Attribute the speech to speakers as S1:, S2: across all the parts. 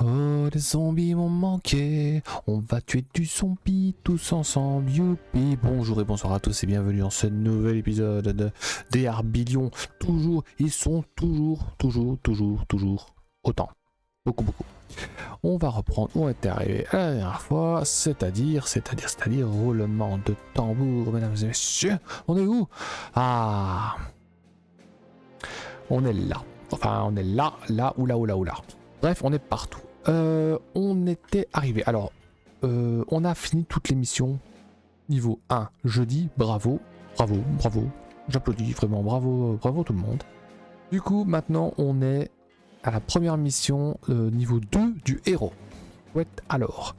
S1: Oh, les zombies m'ont manqué. On va tuer du zombie tous ensemble. Youpi. Bonjour et bonsoir à tous et bienvenue dans ce nouvel épisode de DR Billion. Toujours, ils sont toujours autant. Beaucoup. On va reprendre où on était arrivé la dernière fois, c'est-à-dire, roulement de tambour, mesdames et messieurs. On est où? Ah, on est là. Enfin, on est là. Bref, on est partout. On était arrivé. Alors, on a fini toutes les missions. Niveau 1, jeudi. Bravo. J'applaudis vraiment. Bravo tout le monde. Du coup, maintenant, on est à la première mission, niveau 2 du héros. Ouais, alors.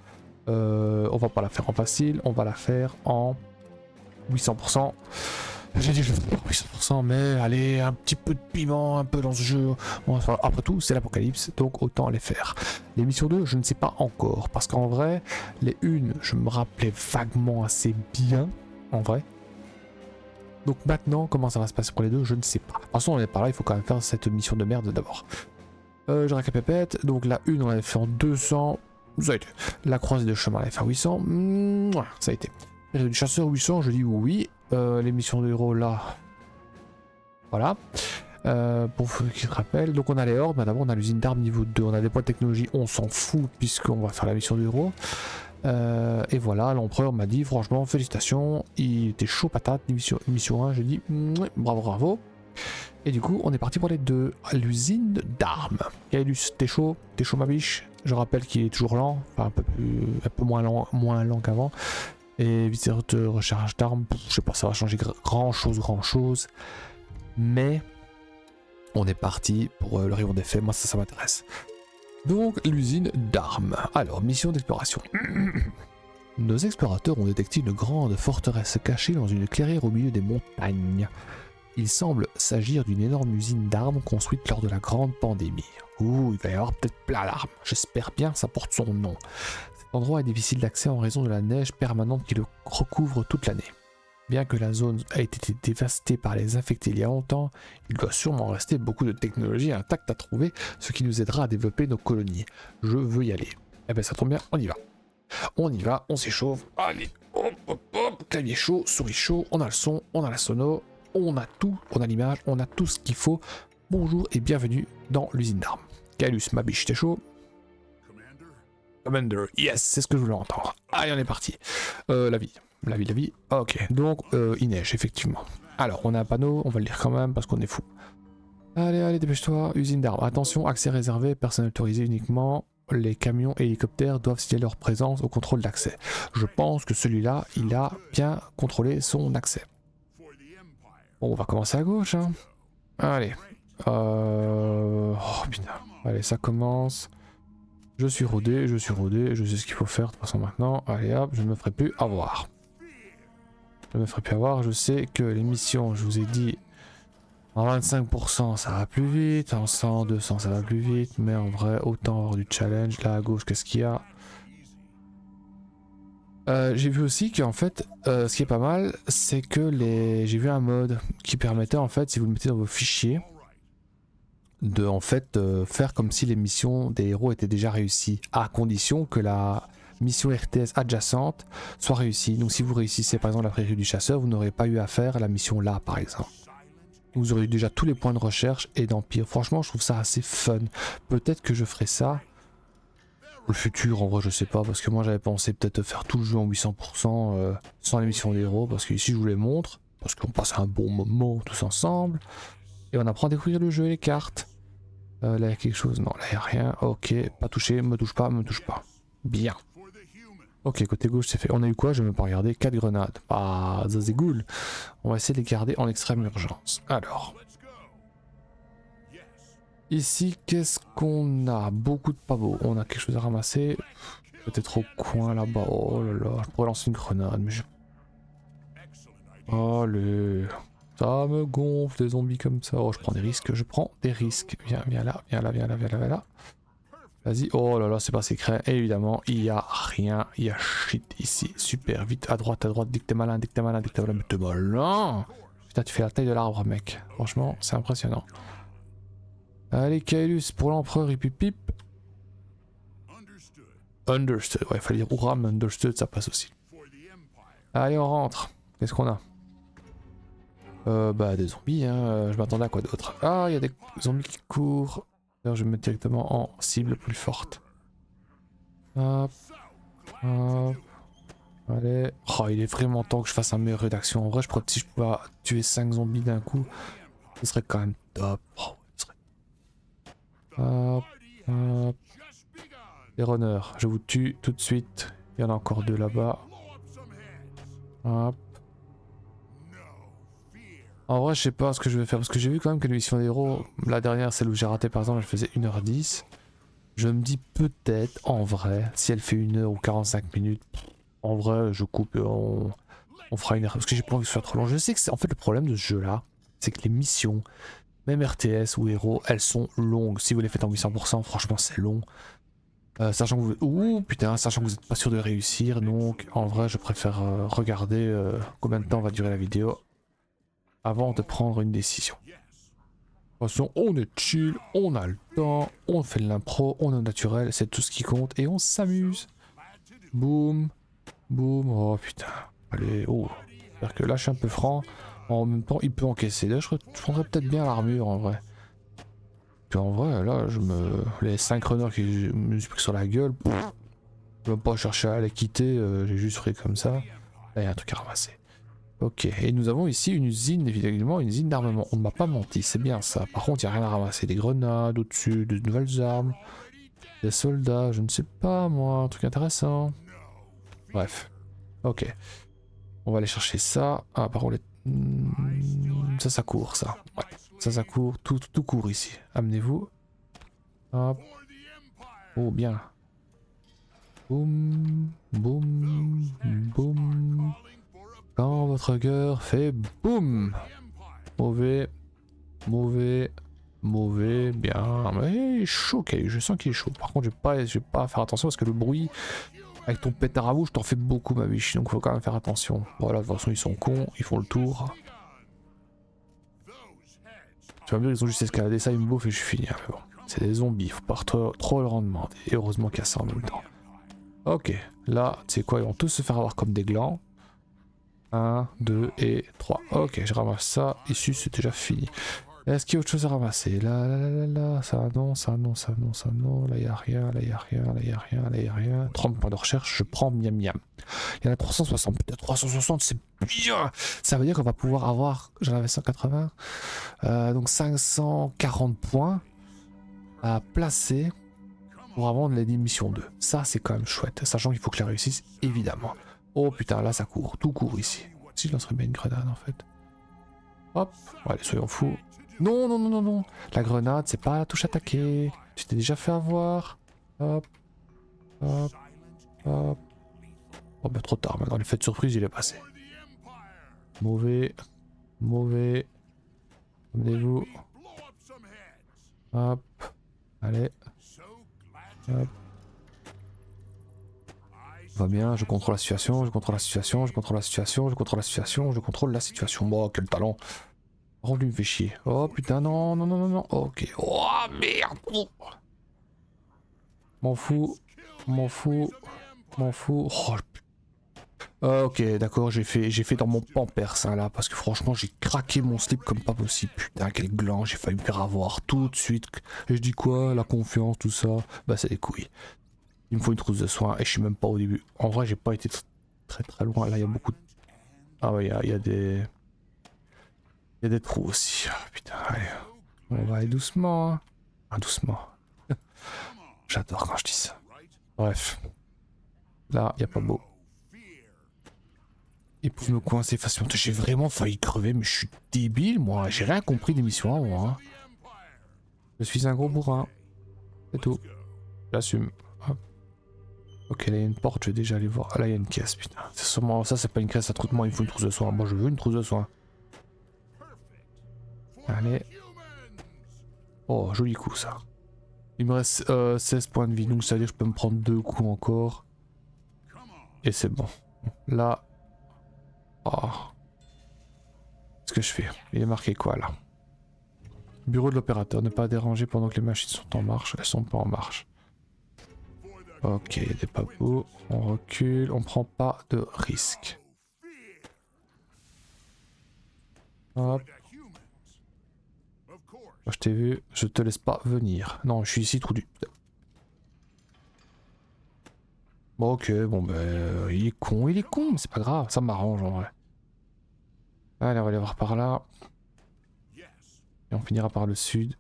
S1: On va pas la faire en facile. On va la faire en 800%. J'ai dit que je le fais pas 800%, mais allez, un petit peu de piment, un peu dans ce jeu. Après tout, c'est l'apocalypse, donc autant les faire. Les missions 2, je ne sais pas encore, parce qu'en vrai, les 1, je me rappelais vaguement assez bien, en vrai. Donc maintenant, comment ça va se passer pour les 2, je ne sais pas. De toute façon, on est par là, il faut quand même faire cette mission de merde d'abord. Je récapépète, donc la 1, on l'avait fait en 200, ça a été. La croisée de chemin, on l'avait fait en 800, ça a été. Du chasseur 800, je dis oui. Les missions de héros là. Voilà. Pour ceux qui se rappellent. Donc on a les hordes, mais d'abord on a l'usine d'armes niveau 2. On a des points de technologie, on s'en fout puisqu'on va faire la mission de héros. Et voilà, l'empereur m'a dit franchement félicitations. Il était chaud patate. Mission 1, j'ai dit bravo. Et du coup on est parti pour les deux. L'usine d'armes. Kaelus, t'es chaud ma biche. Je rappelle qu'il est toujours lent. Enfin un peu moins lent qu'avant. Et viseur de recharge d'armes, je sais pas, ça va changer grand chose. Mais on est parti pour le rayon d'effet, moi ça m'intéresse. Donc l'usine d'armes. Alors, mission d'exploration. Nos explorateurs ont détecté une grande forteresse cachée dans une clairière au milieu des montagnes. Il semble s'agir d'une énorme usine d'armes construite lors de la grande pandémie. Ouh, il va y avoir peut-être plein d'armes. J'espère bien que ça porte son nom. L'endroit est difficile d'accès en raison de la neige permanente qui le recouvre toute l'année. Bien que la zone ait été dévastée par les infectés il y a longtemps, il doit sûrement rester beaucoup de technologies intactes à trouver, ce qui nous aidera à développer nos colonies. Je veux y aller. Eh ben ça tombe bien, on y va. On s'échauffe. Allez, hop, clavier chaud, souris chaud, on a le son, on a la sono, on a tout, on a l'image, on a tout ce qu'il faut. Bonjour et bienvenue dans l'usine d'armes. Kaelus, ma biche, t'es chaud? Commander, yes, c'est ce que je voulais entendre. Allez, on est parti. La vie. Ok, donc il neige, effectivement. Alors, on a un panneau, on va le lire quand même parce qu'on est fou. Allez, dépêche-toi. Usine d'armes. Attention, accès réservé, personnel autorisé uniquement. Les camions et hélicoptères doivent signaler leur présence au contrôle d'accès. Je pense que celui-là, il a bien contrôlé son accès. Bon, on va commencer à gauche, hein. Allez. Oh putain. Allez, ça commence. Je suis rodé, je sais ce qu'il faut faire de toute façon maintenant. Allez hop, je ne me ferai plus avoir. Je sais que les missions, je vous ai dit, en 25% ça va plus vite, en 100, 200 ça va plus vite, mais en vrai, autant avoir du challenge. Là à gauche, qu'est-ce qu'il y a? J'ai vu aussi qu'en fait, ce qui est pas mal, c'est que j'ai vu un mode qui permettait en fait, si vous le mettez dans vos fichiers, de en fait faire comme si les missions des héros étaient déjà réussies, à condition que la mission RTS adjacente soit réussie. Donc si vous réussissez par exemple la prairie du chasseur, vous n'aurez pas eu à faire la mission là par exemple. Vous aurez eu déjà tous les points de recherche et d'empire. Franchement je trouve ça assez fun. Peut-être que je ferai ça pour le futur, en vrai je sais pas, parce que moi j'avais pensé peut-être faire tout le jeu en 800% sans les missions des héros, parce que ici je vous les montre, parce qu'on passe un bon moment tous ensemble. Et on apprend à découvrir le jeu et les cartes. Là il y a quelque chose, non là il n'y a rien, ok, pas touché, me touche pas. Bien. Ok, côté gauche c'est fait. On a eu quoi? Je vais même pas regarder, 4 grenades. Ah, ça c'est cool. On va essayer de les garder en extrême urgence. Alors. Ici, qu'est-ce qu'on a? Beaucoup de pavots. On a quelque chose à ramasser. Peut-être au coin là-bas. Oh là là, je pourrais lancer une grenade, mais je... Allez. Ça me gonfle des zombies comme ça. Oh, je prends des risques. Viens là. Vas-y. Oh là là, c'est pas secret. Et évidemment, il y a rien. Il y a shit ici. Super. Vite, à droite. Dès que t'es malin. Mais t'es malin. Putain, tu fais la taille de l'arbre, mec. Franchement, c'est impressionnant. Allez, Kaelus, pour l'empereur, hip hip hip. Understood. Ouais, il fallait dire Oura, mais understood, ça passe aussi. Allez, on rentre. Qu'est-ce qu'on a? Bah des zombies, hein. Je m'attendais à quoi d'autre? Ah, il y a des zombies qui courent. D'ailleurs, je vais me mettre directement en cible plus forte. Hop. Hop. Allez. Oh, il est vraiment temps que je fasse un meilleure rédaction. En vrai, je crois que si je pouvais tuer 5 zombies d'un coup, ce serait quand même top. Oh, ce serait... Hop. Hop. Les runners, je vous tue tout de suite. Il y en a encore 2 là-bas. Hop. En vrai, je sais pas ce que je vais faire parce que j'ai vu quand même que l'émission des héros, la dernière, celle où j'ai raté par exemple, elle faisait 1h10. Je me dis peut-être, en vrai, si elle fait 1h ou 45 minutes, en vrai, je coupe et on fera une erreur. Parce que j'ai pas envie que ce soit trop long. Je sais que c'est en fait le problème de ce jeu-là, c'est que les missions, même RTS ou héros, elles sont longues. Si vous les faites en 800%, franchement, c'est long. Sachant que vous... Ouh, putain, sachant que vous n'êtes pas sûr de réussir, donc en vrai, je préfère regarder combien de temps va durer la vidéo avant de prendre une décision. De toute façon, on est chill, on a le temps, on fait de l'impro, on est naturel, c'est tout ce qui compte et on s'amuse. Boum, boum, oh putain, allez, oh. J'espère que là je suis un peu franc, en même temps il peut encaisser. Là je prendrais peut-être bien l'armure en vrai. Puis en vrai, là je me... Les 5 runners qui me suis pris sur la gueule, je vais même pas chercher à les quitter, j'ai juste fait comme ça. Là il y a un truc à ramasser. Ok, et nous avons ici une usine, évidemment, une usine d'armement. On ne m'a pas menti, c'est bien ça. Par contre, il n'y a rien à ramasser. Des grenades au-dessus, de nouvelles armes, des soldats, je ne sais pas moi, un truc intéressant. Bref, ok. On va aller chercher ça. Ah, par contre, ça court, ça. Ouais, ça court, tout court ici. Amenez-vous. Hop. Oh, bien. Boum, boum, boum. Quand votre cœur fait boum. Mauvais, mauvais, mauvais, bien. Mais il est chaud, je sens qu'il est chaud. Par contre, je vais pas faire attention parce que le bruit avec ton pétard à bouche, t'en fais beaucoup, ma biche. Donc, faut quand même faire attention. Voilà, de toute façon, ils sont cons, ils font le tour. Tu vas me dire, ils ont juste escaladé ça, ils me bouffent et je suis fini. Mais bon, c'est des zombies, faut pas trop leur en demander. Et heureusement qu'il y a ça en même temps. Ok, là, tu sais quoi, ils vont tous se faire avoir comme des glands. 1, 2 et 3. Ok, je ramasse ça. Ici, c'est déjà fini. Est-ce qu'il y a autre chose à ramasser? Là, ça non, ça non, ça non, ça non. Là, il n'y a rien, là, il n'y a rien, là, il n'y a rien, là, il n'y a rien. 30 points de recherche, je prends miam miam. Il y en a 360, peut-être 360, c'est bien. Ça veut dire qu'on va pouvoir avoir, j'en avais 180, donc 540 points à placer pour avoir l'émission 2. Ça, c'est quand même chouette, sachant qu'il faut que je la réussisse, évidemment. Oh putain, là, ça court, tout court ici. Si je lancerais bien une grenade, en fait. Hop, allez, soyons fous. Non, non, non, non, non. La grenade, c'est pas la touche attaquer. Tu t'es déjà fait avoir. Hop, hop, hop. Oh bah trop tard, maintenant l'effet de surprise, il est passé. Mauvais, mauvais. Amenez-vous. Hop, allez. Hop. Va bien, je contrôle la situation, je contrôle la situation, je contrôle la situation, je contrôle la situation, je contrôle la situation. Bon, quel talent. Par contre, lui me fait chier. Oh putain, non, non, non, non, non. Ok. Oh merde. M'en fous. M'en fous. M'en fous. Oh, ok, d'accord, j'ai fait dans mon pampers hein, là, parce que franchement, j'ai craqué mon slip comme pas possible. Putain, quel gland, j'ai failli me faire avoir tout de suite. Et je dis quoi? La confiance, tout ça. Bah, c'est des couilles. Il me faut une trousse de soins et je suis même pas au début. En vrai, j'ai pas été très loin. Là, il y a beaucoup de... Ah ouais, il y a des... Il y a des trous aussi. Oh, putain, allez. On va aller doucement. Hein. Ah, doucement. J'adore quand je dis ça. Bref. Là, il n'y a pas beau. Il peut me coincer facilement. J'ai vraiment failli crever, mais je suis débile, moi. J'ai rien compris des missions avant. Hein. Je suis un gros bourrin. C'est tout. J'assume. Ok, là il y a une porte, je vais déjà aller voir. Ah, là il y a une caisse, putain. C'est sûrement ça, c'est pas une caisse à traitement, il faut une trousse de soins. Moi je veux une trousse de soins. Allez. Oh, joli coup ça. Il me reste 16 points de vie, donc ça veut dire que je peux me prendre 2 coups encore. Et c'est bon. Là. Oh. Qu'est-ce que je fais? Il est marqué quoi là? Bureau de l'opérateur, ne pas déranger pendant que les machines sont en marche. Elles sont pas en marche. Ok, il y a des papous. On recule, on prend pas de risque. Hop. Je t'ai vu, je te laisse pas venir. Non, je suis ici, trou du... Bon, ok, bon ben, il est con, mais c'est pas grave, ça m'arrange en vrai. Allez, on va aller voir par là. Et on finira par le sud.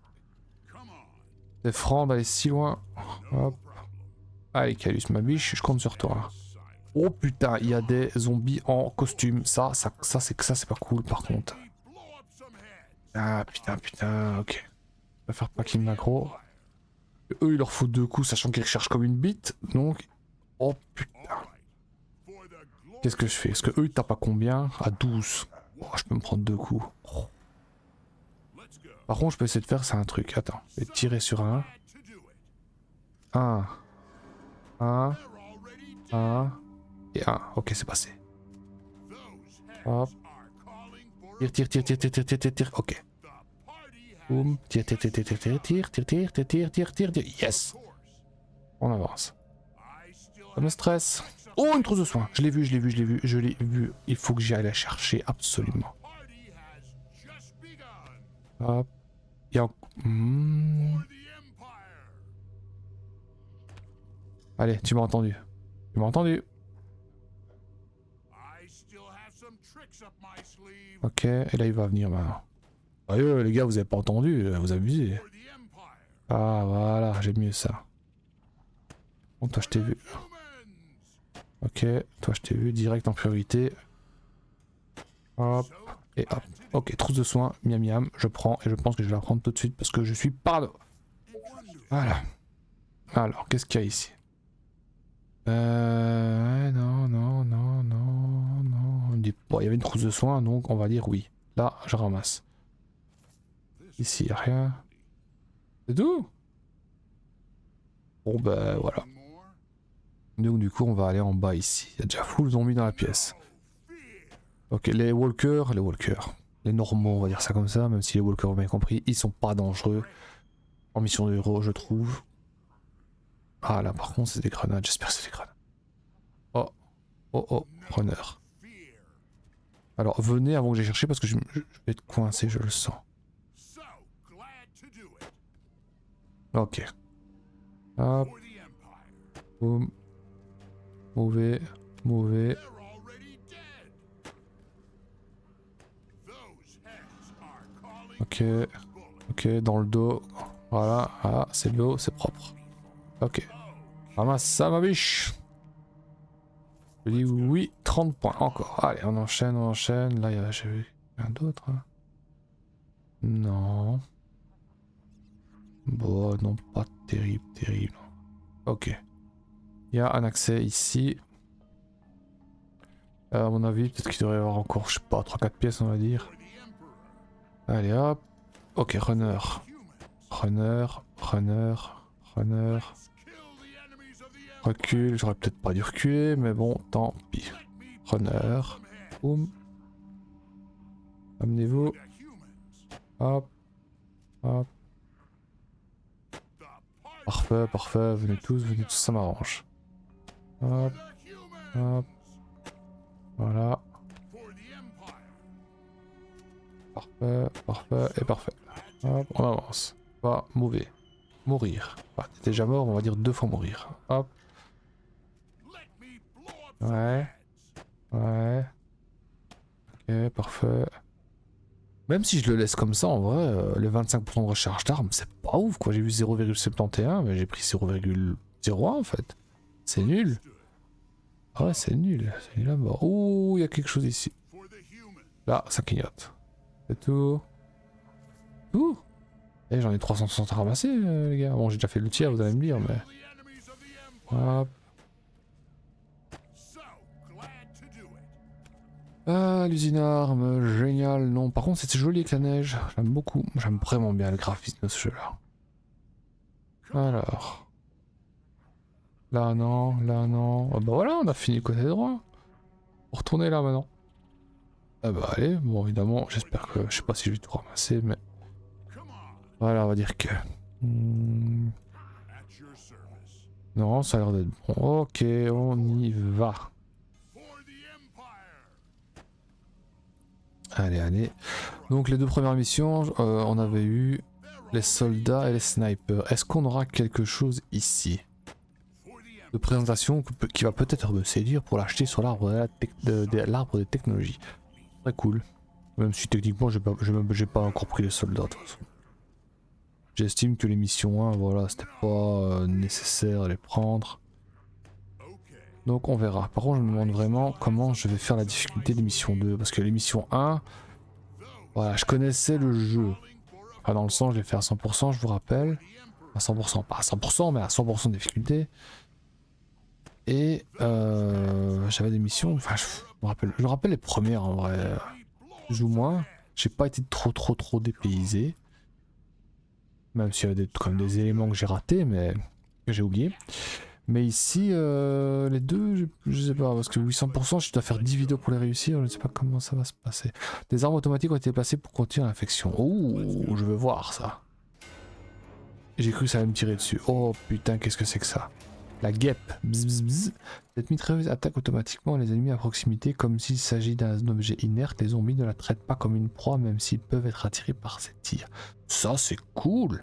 S1: C'est franc d'aller si loin. Hop. Allez, Calus, ma biche, je compte sur toi. Oh putain, il y a des zombies en costume. Ça c'est pas cool par contre. Ah putain, ok. On va faire pas qu'il m'aggro. Eux, il leur faut 2 coups, sachant qu'ils recherchent comme une bite. Donc, oh putain. Qu'est-ce que je fais? Est-ce que eux ils tapent à combien? À 12. Oh, je peux me prendre 2 coups. Oh. Par contre, je peux essayer de faire ça un truc. Attends, je vais tirer sur un. 1. 1. 1. Et 1. Ok, c'est passé. Hop. Tire. Ok. Boum. Tire. Yes. On avance. Ça me stresse. Oh, une trousse de soins. Je l'ai vu. Il faut que j'y aille la chercher absolument. Hop. Il y a... Allez, tu m'as entendu. Ok, et là il va venir maintenant. Sérieux, les gars, vous avez pas entendu, vous abusez. Ah voilà, j'aime mieux ça. Bon, toi je t'ai vu. Ok, toi je t'ai vu direct en priorité. Hop, et hop. Ok, trousse de soins, miam, je prends et je pense que je vais la prendre tout de suite parce que je suis par là. Voilà. Alors, qu'est-ce qu'il y a ici? Non. Bon, il y avait une trousse de soins, donc on va dire oui. Là, je ramasse. Ici, il n'y a rien. C'est tout? Bon, ben voilà. Donc, du coup, on va aller en bas ici. Il y a déjà full zombie dans la pièce. Ok, les walkers. Les normaux, on va dire ça comme ça, même si les walkers, vous m'avez compris, ils sont pas dangereux. En mission de héros, je trouve. Ah là, par contre, c'est des grenades. J'espère que c'est des grenades. Oh, preneur. Alors, venez avant que j'aille chercher parce que je vais être coincé, je le sens. Ok. Hop. Boum. Mauvais. Ok, dans le dos. Voilà, c'est de l'eau, c'est propre. Ok. Ramasse ça, ma biche. Je dis oui, 30 points encore. Allez, on enchaîne. Là, j'ai vu un d'autre. Hein. Non. Bon, non, pas terrible. Ok. Il y a un accès ici. À mon avis, peut-être qu'il devrait y avoir encore, je sais pas, 3-4 pièces, on va dire. Allez, hop. Ok, runner. Recule, j'aurais peut-être pas dû reculer, mais bon, tant pis. Runner. Boum. Amenez-vous. Hop. Parfait, venez tous, ça m'arrange. Hop. Voilà. Parfait. Hop, on avance. Pas mauvais. Mourir. Bah, t'es déjà mort, on va dire 2 fois mourir. Hop. Ouais. Ok, parfait. Même si je le laisse comme ça, en vrai, le 25% de recharge d'armes, c'est pas ouf quoi. J'ai vu 0,71, mais j'ai pris 0,01 en fait. C'est nul. Ah ouais, c'est nul à mort. Ouh, il y a quelque chose ici. Là, ça clignote. C'est tout. Eh, j'en ai 360 à ramasser, les gars. Bon, j'ai déjà fait le tiers, vous allez me dire, mais... Hop. Ah, l'usine à armes, génial. Non, par contre, c'est joli avec la neige. J'aime beaucoup. J'aime vraiment bien le graphisme de ce jeu-là. Alors... Là, non. Ah, bah voilà, on a fini le côté droit. On retourner là, maintenant. Ah bah allez, bon, évidemment, j'espère que... Je sais pas si je vais tout ramasser, mais... Voilà, on va dire que... Non, ça a l'air d'être bon. Ok, on y va. Allez, allez. Donc les deux premières missions, on avait eu les soldats et les snipers. Est-ce qu'on aura quelque chose ici de présentation qui va peut-être me séduire pour l'acheter sur l'arbre l'arbre des technologies. Très cool. Même si techniquement j'ai pas encore pris les soldats de toute façon. J'estime que les missions 1, voilà, c'était pas nécessaire de les prendre. Donc on verra. Par contre je me demande vraiment comment je vais faire la difficulté des missions 2. Parce que les missions 1, voilà, je connaissais le jeu. Enfin dans le sens je l'ai fait à 100%, je vous rappelle. À 100%, pas à 100% mais à 100% de difficulté. Et j'avais des missions, enfin je me rappelle les premières en vrai, plus ou moins. J'ai pas été trop dépaysé. Même s'il y avait quand même des éléments que j'ai ratés, mais que j'ai oublié. Mais ici, les deux, je sais pas, parce que 800%, je dois faire 10 vidéos pour les réussir, je ne sais pas comment ça va se passer. Des armes automatiques ont été placées pour contenir l'infection. Oh, je veux voir ça. J'ai cru que ça allait me tirer dessus. Oh putain, qu'est-ce que c'est que ça? La guêpe. Bzz, bzz, bzz. Cette mitrailleuse attaque automatiquement les ennemis à proximité comme s'il s'agit d'un objet inerte. Les zombies ne la traitent pas comme une proie même s'ils peuvent être attirés par ses tirs. Ça c'est cool.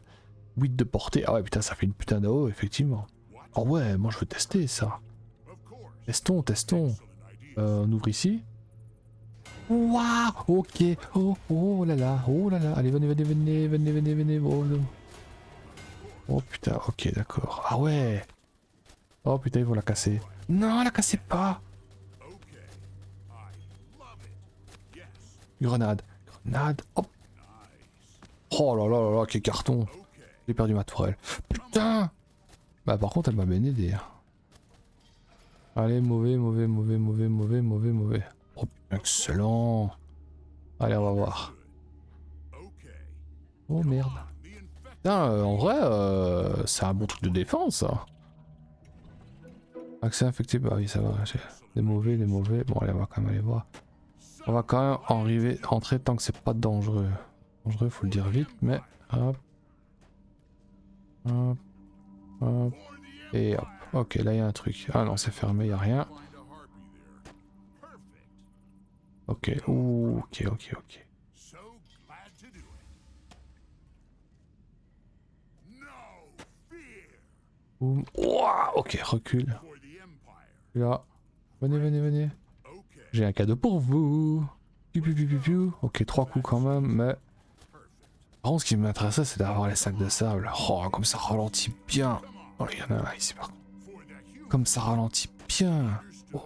S1: 8 de portée. Ah ouais putain ça fait une putain d'AO effectivement. Oh ouais moi je veux tester ça. Testons. On ouvre ici. Waouh. Ok. Oh là là. Oh là là. Allez venez. Oh putain ok d'accord. Ah ouais. Oh putain, ils vont la casser. Non, la cassez pas. Grenade. Hop. Oh là là là là, quel carton. J'ai perdu ma tourelle. Putain. Bah par contre, elle m'a bien aidé. Allez, mauvais. Oh putain, excellent. Allez, on va voir. Oh merde. Putain, en vrai, c'est un bon truc de défense, ça. Accès infecté, bah oui, ça va. Des mauvais. Bon, allez, on va quand même aller voir. On va quand même rentrer tant que c'est pas dangereux. Dangereux, faut le dire vite, mais hop. Et hop. Ok, là il y a un truc. Ah non, c'est fermé, il y a rien. Ok, ok. Boum. Ouah, ok, recule. Là. Venez. J'ai un cadeau pour vous. Ok, 3 coups quand même, mais... Par contre, ce qui m'intéressait, c'est d'avoir les sacs de sable. Oh, comme ça ralentit bien. Oh, il y en a un ici par contre. Comme ça ralentit bien. Oh.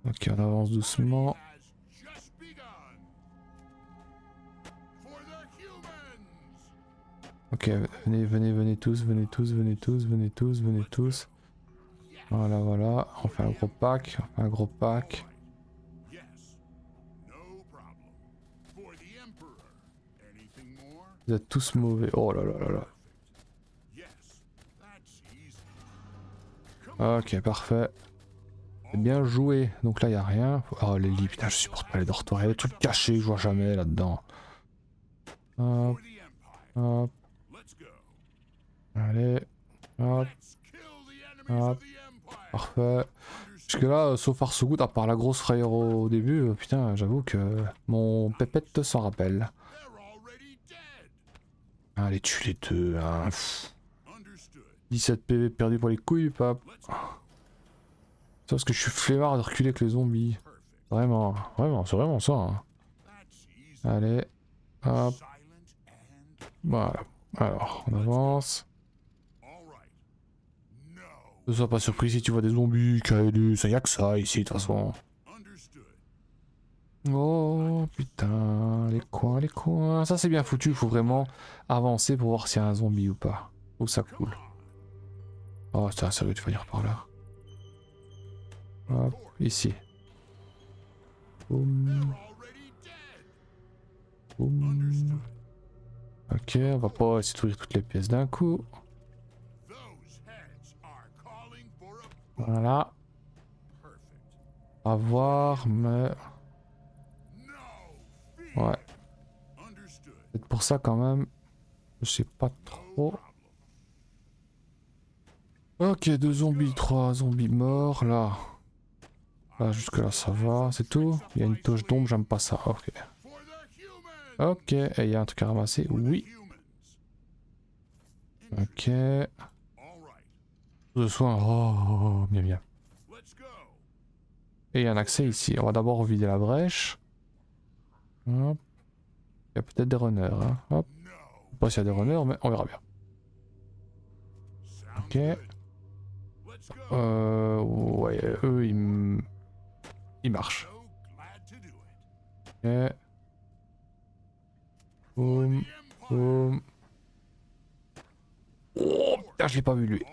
S1: Ok, on avance doucement. Ok, venez tous. Voilà. On fait un gros pack. Vous êtes tous mauvais. Oh là là. Ok, parfait. C'est bien joué. Donc là, il n'y a rien. Oh, les lits, putain, je supporte pas les dortoirs. Il y a des trucs cachés que je vois jamais là-dedans. Hop. Allez. Hop. Parfait. Jusque là, so far so good, à part la grosse frayeur au début, putain, j'avoue que mon pépette s'en rappelle. Allez, tue les deux, hein. 17 PV perdu pour les couilles, pas. C'est parce que je suis flemmard de reculer avec les zombies. Vraiment, c'est vraiment ça. Hein. Allez, hop. Voilà. Alors, on avance. Ne sois pas surpris si tu vois des zombies, Kaelus, y'a que ça ici de toute façon. Oh putain, les coins. Ça c'est bien foutu, il faut vraiment avancer pour voir s'il y a un zombie ou pas. Oh ça cool. Oh c'est sérieux de venir par là. Hop, ici. Boum. Ok, on va pas essayer d'ouvrir toutes les pièces d'un coup. Voilà. À voir, mais... Ouais. C'est pour ça quand même, je sais pas trop. Ok, 2 zombies, 3 zombies morts. Là. Là, jusque là, ça va. C'est tout. Il y a une touche d'ombre, j'aime pas ça. Ok. Ok, et il y a un truc à ramasser. Oui. Ok. De soin. Oh, bien, bien. Et il y a un accès ici. On va d'abord vider la brèche. Hop. Il y a peut-être des runners. Hein. Hop. Je sais pas s'il y a des runners, mais on verra bien. Ok. Ouais, eux, ils marchent. Ok. Boum. Boum. Oh, putain, je l'ai pas vu lui.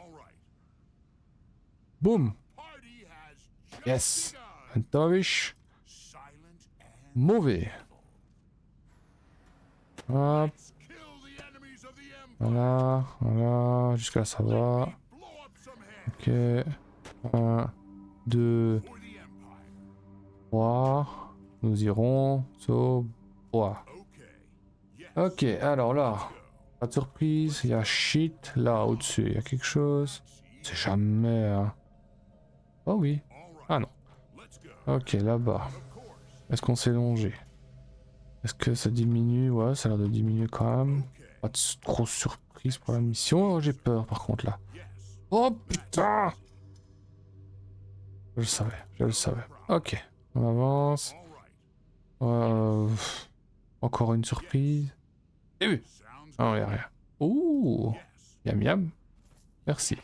S1: Boum. Yes. Antovish. Mauvais. Hop. Voilà. Voilà. Jusque là, ça va. Ok. 1, 2, 3. Nous irons. So. 3. Ok, alors là. Pas de surprise. Il y a shit. Là, au-dessus, il y a quelque chose. C'est jamais. Hein. Oh oui. Ah non. Ok, là-bas. Est-ce qu'on s'est longé? Est-ce que ça diminue? Ouais, ça a l'air de diminuer quand même. Pas de grosse surprise pour la mission. Oh, j'ai peur par contre là. Oh putain! Je le savais, je le savais. Ok, on avance. Euh, Encore une surprise. J'ai vu. Ah, y'a rien. Ouh! Miam miam. Merci.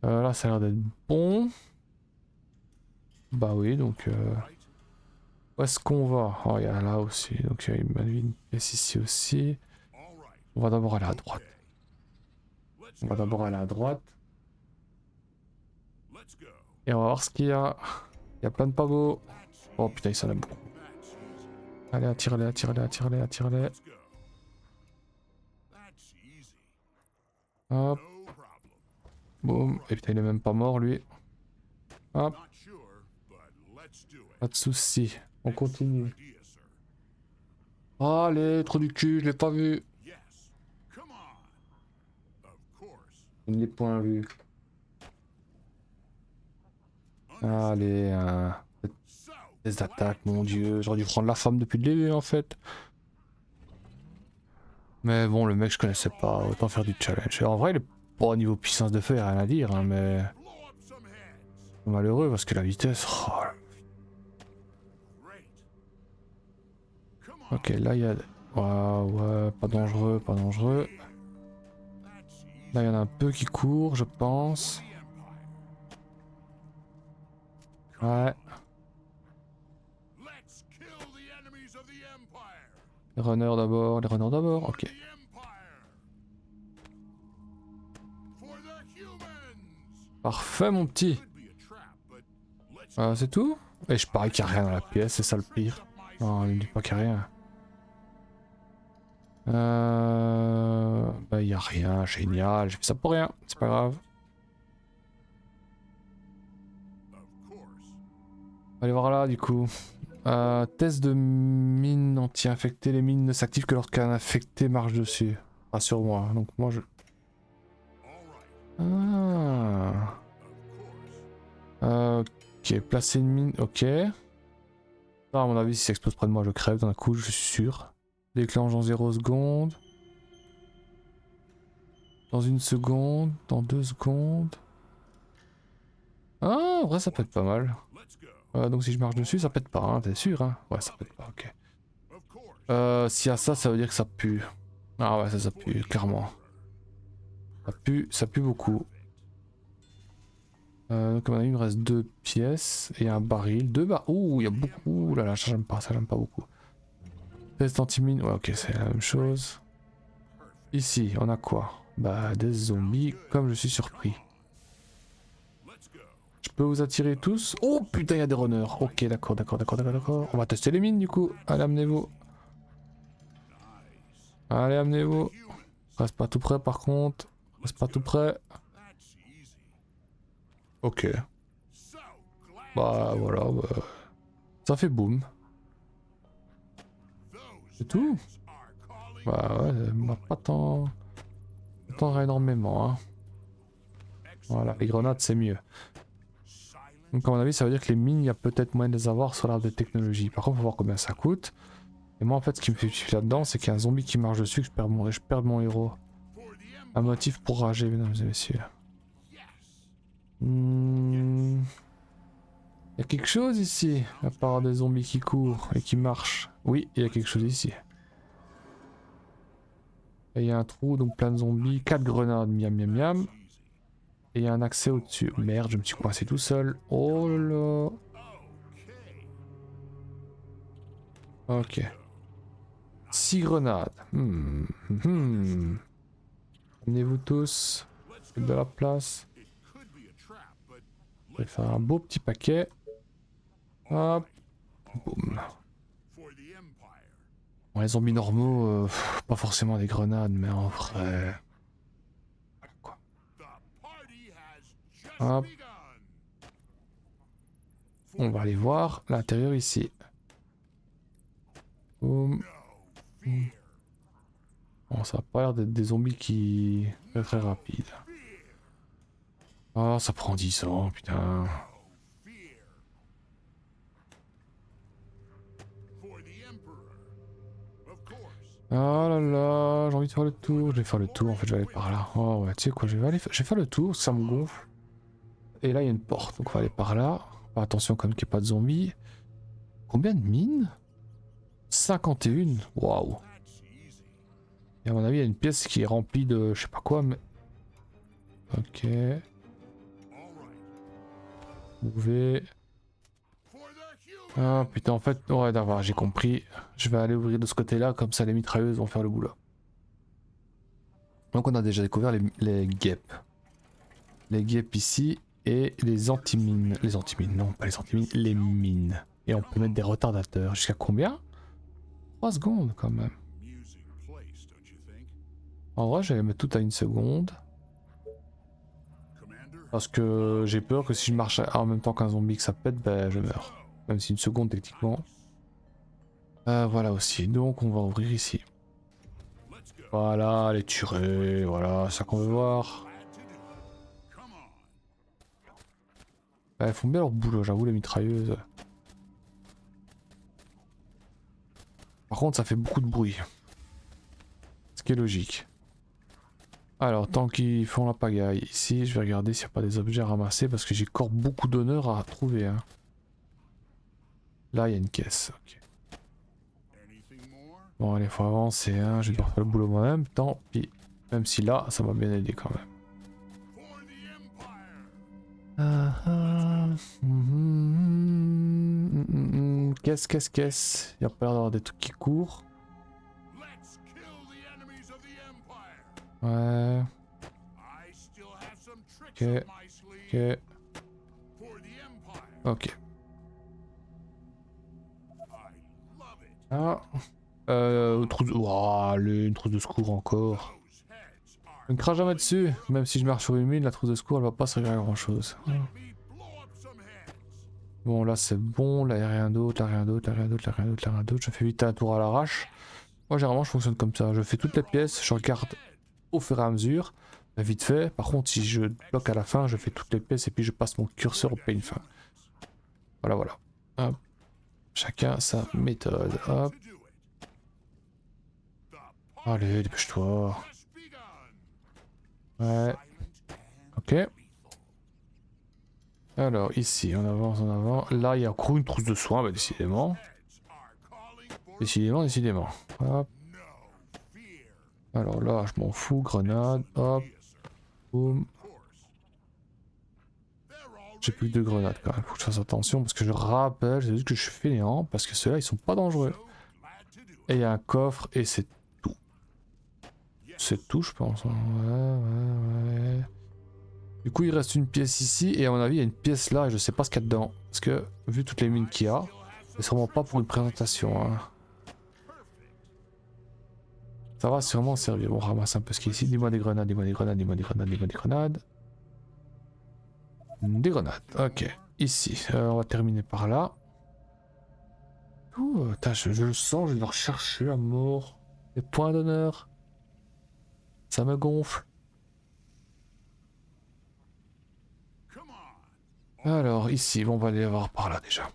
S1: Là, ça a l'air d'être bon. Bah oui, donc... Où est-ce qu'on va? Oh, il y a là aussi. Donc il y a une pièce ici aussi. On va d'abord aller à droite. On va d'abord aller à droite. Et on va voir ce qu'il y a. Il y a plein de pavots. Oh putain, il s'en a beaucoup. Allez, attire-les, attire-les, attire-les, attire-les. Hop. Boum. Et putain, il est même pas mort lui. Hop. Pas de soucis. On continue. Allez, trop du cul, je l'ai pas vu. Je ne l'ai point vu. Allez, des attaques, mon dieu. J'aurais dû prendre la femme depuis le début en fait. Mais bon, le mec je connaissais pas, autant faire du challenge. Et en vrai, il est pas au niveau puissance de feu, y a rien à dire, hein, mais... Malheureux parce que la vitesse... Oh. Ok, là il y a... Ouais, ouais, pas dangereux, pas dangereux. Là il y en a un peu qui courent, je pense. Ouais. Les runners d'abord, les runners d'abord, ok. Parfait mon petit. C'est tout? Et je parie qu'il n'y a rien dans la pièce, c'est ça le pire. Non, il me dit pas qu'il y a rien. Bah il y a rien, génial, j'ai fait ça pour rien, c'est pas grave. Allez voir là du coup. Test de mine anti-infectée, les mines ne s'activent que lorsqu'un infecté marche dessus. Rassure-moi, donc moi je... Ah. Ok, placer une mine, ok. Ça, à mon avis, si ça explose près de moi, je crève d'un coup, je suis sûr. Déclenche en 0 secondes. Dans 1 seconde, dans 2 secondes. Ah, en vrai, ça pète pas mal. Donc si je marche dessus, ça pète pas, hein, t'es sûr, hein? Ouais, ça pète pas, ok. S'il y a ça, ça veut dire que ça pue. Ah ouais, ça pue, clairement. Ça pue beaucoup. Donc à mon avis, il me reste 2 pièces et un baril. 2 barils. Ouh, il y a beaucoup. Ouh là là, ça j'aime pas beaucoup. Test anti-mine, ouais, ok, c'est la même chose. Ici, on a quoi? Bah, des zombies, comme je suis surpris. Je peux vous attirer tous? Oh putain, il y a des runners. Ok, d'accord, d'accord, d'accord, d'accord, d'accord. On va tester les mines du coup. Allez, amenez-vous. Allez, amenez-vous. Reste pas tout près par contre. Reste pas tout près. Ok. Bah voilà, bah... ça fait boum. C'est tout? Bah ouais, pas tant énormément. Hein. Voilà, les grenades c'est mieux. Donc à mon avis ça veut dire que les mines, il y a peut-être moyen de les avoir sur l'arbre de technologie. Par contre faut voir combien ça coûte. Et moi en fait ce qui me fait chier là-dedans c'est qu'il y a un zombie qui marche dessus, que je perds mon héros. Un motif pour rager, mesdames et messieurs. Il y a quelque chose ici, à part des zombies qui courent et qui marchent. Oui, il y a quelque chose ici. Et il y a un trou, donc plein de zombies, 4 grenades, miam miam miam. Et il y a un accès au-dessus. Merde, je me suis coincé tout seul. Oh là là. Ok. 6 grenades. Amenez-vous tous. Faites de la place. Je vais faire un beau petit paquet. Hop. Boum. Bon, les zombies normaux, pas forcément des grenades, mais en vrai... Voilà quoi. Hop. On va aller voir l'intérieur ici. Boum. Bon, ça a pas l'air d'être des zombies qui... très rapides. Oh, ça prend 10 ans, putain. Oh là là, j'ai envie de faire le tour. Je vais faire le tour, en fait, je vais aller par là. Oh ouais, tu sais quoi, je vais faire le tour, ça me gonfle. Et là, il y a une porte, donc on va aller par là. Attention, comme qu'il n'y ait pas de zombies. Combien de mines? 51. Waouh. Et à mon avis, il y a une pièce qui est remplie de je sais pas quoi, mais... Ok. Ouvrir. Ah putain, en fait, ouais, d'accord, j'ai compris. Je vais aller ouvrir de ce côté-là, comme ça les mitrailleuses vont faire le boulot. Donc on a déjà découvert les guêpes. Les guêpes ici et les anti-mines. Les anti-mines, non, pas les anti-mines, les mines. Et on peut mettre des retardateurs. Jusqu'à combien? 3 secondes quand même. En vrai, je vais mettre tout à 1 seconde. Parce que j'ai peur que si je marche en même temps qu'un zombie que ça pète, ben je meurs. Même si 1 seconde techniquement. Voilà aussi, donc on va ouvrir ici. Voilà, les tuer, voilà, ça qu'on veut voir. Elles font bien leur boulot, j'avoue, les mitrailleuses. Par contre, ça fait beaucoup de bruit. Ce qui est logique. Alors, tant qu'ils font la pagaille, ici, je vais regarder s'il n'y a pas des objets à ramasser parce que j'ai encore beaucoup d'honneur à trouver. Hein. Là, il y a une caisse. Okay. Bon, allez, faut avancer. Hein. Je vais devoir faire le boulot moi-même. Tant pis. Même si là, ça m'a bien aidé quand même. Qu'est-ce. Il n'y a pas l'air d'avoir des trucs qui courent. Ouais. Ok. Ok. Ok. Ah. Une trousse de secours encore. Je ne crache jamais dessus. Même si je marche sur une mine, la trousse de secours elle va pas servir à grand chose. Bon là c'est bon, là il n'y a rien d'autre, là rien d'autre, là rien d'autre, là rien d'autre, là rien d'autre. Je fais vite un tour à l'arrache. Moi généralement je fonctionne comme ça. Je fais toutes les pièces, je regarde au fur et à mesure. Vite fait. Par contre si je bloque à la fin, je fais toutes les pièces et puis je passe mon curseur au pain fin. Voilà voilà. Hop. Chacun sa méthode. Hop. Allez, dépêche-toi. Ouais. Ok. Alors, ici, on avance en avant. Là, il y a encore une trousse de soins, bah, décidément. Décidément. Hop. Alors là, je m'en fous. Grenade. Hop. Boum. J'ai plus que 2 grenades quand même. Faut que je fasse attention parce que je rappelle, c'est juste que je suis fainéant. Parce que ceux-là, ils sont pas dangereux. Et il y a un coffre et c'est tout. C'est tout, je pense. Ouais. Du coup, il reste une pièce ici et à mon avis, il y a une pièce là et je sais pas ce qu'il y a dedans. Parce que, vu toutes les mines qu'il y a, c'est sûrement pas pour une présentation. Hein. Ça va sûrement servir. Bon, on ramasse un peu ce qu'il y a ici. Dis-moi des grenades, dis-moi des grenades, dis-moi des grenades, dis-moi des grenades. Des grenades, ok. Ici, on va terminer par là. Ouh, je le sens, je vais devoir chercher à mort. Les points d'honneur. Ça me gonfle. Alors, ici, bon, on va aller voir par là déjà.